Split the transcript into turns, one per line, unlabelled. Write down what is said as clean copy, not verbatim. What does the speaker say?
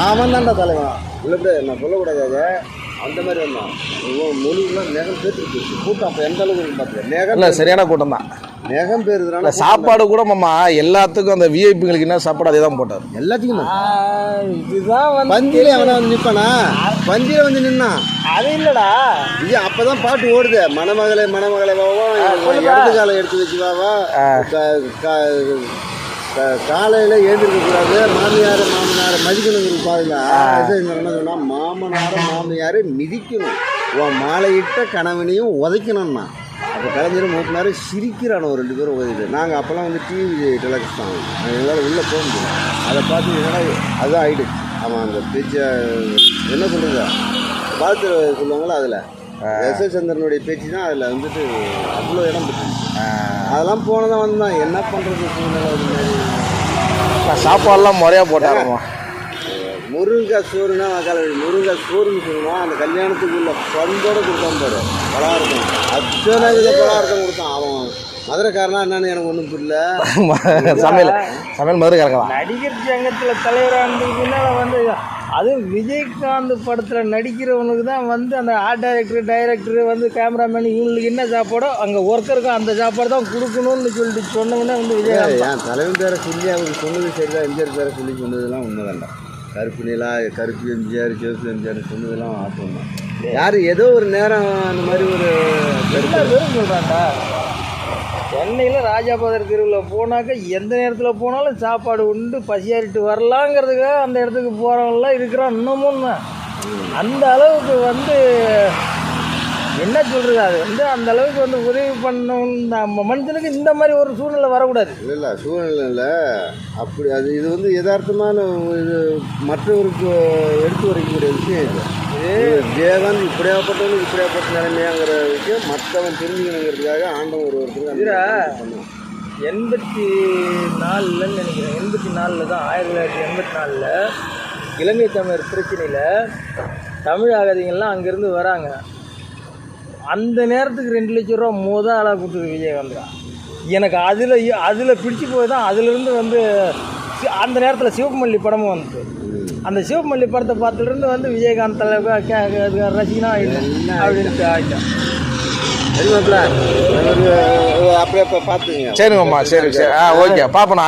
அவன் தான்டா தலைவன் இல்லை நான் சொல்லக்கூடாது அதை அந்த மாதிரி வந்தான் மொழிலாம் நெகம் பேருக்கு கூட்டம் அப்போ எந்த அளவுக்கு இருக்கு பார்த்துக்க நெகம்
இல்லை சரியான கூட்டம் தான்.
நெகம் பேருதுனால
சாப்பாடு கூட மாமா எல்லாத்துக்கும் அந்த விஐபிங்களுக்கு என்ன சாப்பாடு அதே தான் போட்டார்
எல்லாத்துக்கும்
இதுதான்
பந்தியில அவனை வந்து நிற்பானா பந்தியில வந்து நின்னான்
அது இல்லடா
இது அப்பதான் பாட்டு ஓடுது மணமகளை வாவா இடது காலை எடுத்து வச்சு வாவா காலையில் எழுந்திருக்கக்கூடாது மாமனாரை மதிக்கணுங்கிற பாருங்க என்ன சொன்னா மாமனாரை மிதிக்கணும் உன் மாலையிட்ட கணவனையும் உதைக்கணும்னா அப்போ கலைஞர் மூப்பினாரு சிரிக்கிறானோ ரெண்டு பேரும் உதவிட்டு நாங்கள் அப்போல்லாம் வந்து டிவி டெலக்ஸ் தான் எங்களால் உள்ளே போக முடியும் அதை பார்த்து என்னடா அதுதான் ஆகிடுச்சு அவன் அந்த பேச்சை என்ன சொல்கிறது பார்த்து சொல்லுவாங்களோ அதில் எஸ் சந்திரனுடைய பேச்சு தான் அதில் வந்துட்டு அவ்வளோ இடம் பெற்றுச்சு அதெல்லாம் போனதான் வந்தான் என்ன பண்ணுறது சூழ்நிலை அது மாதிரி
சாப்பாடுலாம் முறையாக போட்டாரம்மா.
முருங்கைக்காய் சோறுனா முருங்கைக்காய் சோறுன்னு சொல்லுவான் அந்த கல்யாணத்துக்குள்ள பந்தோடு கொடுத்தான் பாரு பலகாரத்தம் அத்தனை இதில் பலகாரத்தம் கொடுத்தான் அவன் மதுரைக்காரனா என்னன்னு எனக்கு ஒன்றும் புரியல
சமையல் மதுரைக்காரங்களா
நடிகர் சங்கத்தில் தலைவராக இருந்ததுன்னா வந்து அதுவும் விஜயகாந்த் படத்தில் நடிக்கிறவனுக்கு தான் வந்து அந்த ஆர்ட் டைரக்டர் வந்து கேமராமேன் இவங்களுக்கு என்ன சாப்பாடோ அங்கே ஒர்க்கருக்கும் அந்த சாப்பாடு தான் கொடுக்கணும்னு சொல்லிட்டு சொன்னவங்கன்னா வந்து விஜயகாந்த்
என் தலைவன் பேரை சொல்லி அவங்க சொன்னது சரிதான் எம்ஜிஆர் பேரை சொல்லி சொன்னதெல்லாம் உண்மை வேண்டாம் கருப்பு நிலா கருப்பு எம்ஜிஆர் சிவப்பு எம்ஜிஆர் சொன்னதெல்லாம் ஆட்டம் தான் யார் ஏதோ ஒரு நேரம் அந்த மாதிரி ஒரு
வெறும் சொல்கிறான்டா சென்னையில் ராஜாபாதர் தெருவில் போனாக்க எந்த நேரத்தில் போனாலும் சாப்பாடு உண்டு பசியாரிட்டு வரலாங்கிறதுக்காக அந்த இடத்துக்கு போகிறவங்களாம் இருக்கிறான் இன்னமும் தான் அந்த அளவுக்கு வந்து என்ன சொல்கிறது அது வந்து அந்த அளவுக்கு வந்து உதவி பண்ணணும் நம்ம மனுஷனுக்கு இந்த மாதிரி ஒரு சூழ்நிலை வரக்கூடாது.
இல்லை சூழ்நிலை இல்லை அப்படி அது இது வந்து யதார்த்தமான இது மற்றவருக்கு எடுத்து வரைக்கக்கூடிய விஷயம் இது தேவன் இப்படியாப்பட்டவனுக்கு இப்படியாப்பட்ட நிலைமையாங்கிற விஷயம் மற்றவன் தெரிஞ்சுக்கணுங்கிறதுக்காக ஆண்டவன் ஒருத்தருக்கு
84 நினைக்கிறேன் 84 தான் 1984 இலங்கை தமிழர் பிரச்சனையில் தமிழ் அகதிகள்லாம் அங்கேருந்து வராங்க. அந்த நேரத்துக்கு 2 லட்சம் ரூபா முதல் ஆளாக கொடுத்தது விஜயகாந்த் தான். எனக்கு அதில் பிடிச்சி போய் தான் அதிலிருந்து வந்து அந்த நேரத்தில் சிவப்புமல்லி படமும் வந்துச்சு. அந்த சிவப்புமல்லி படத்தை பார்த்துலேருந்து வந்து விஜயகாந்த் ரசிகனா அப்படின்ட்டு ஆகிட்டேன்.
சரிமாப்பிள்ள அப்படியே பார்த்துங்க.
சரிங்கம்மா சரி ஓகே பார்ப்போண்ணா.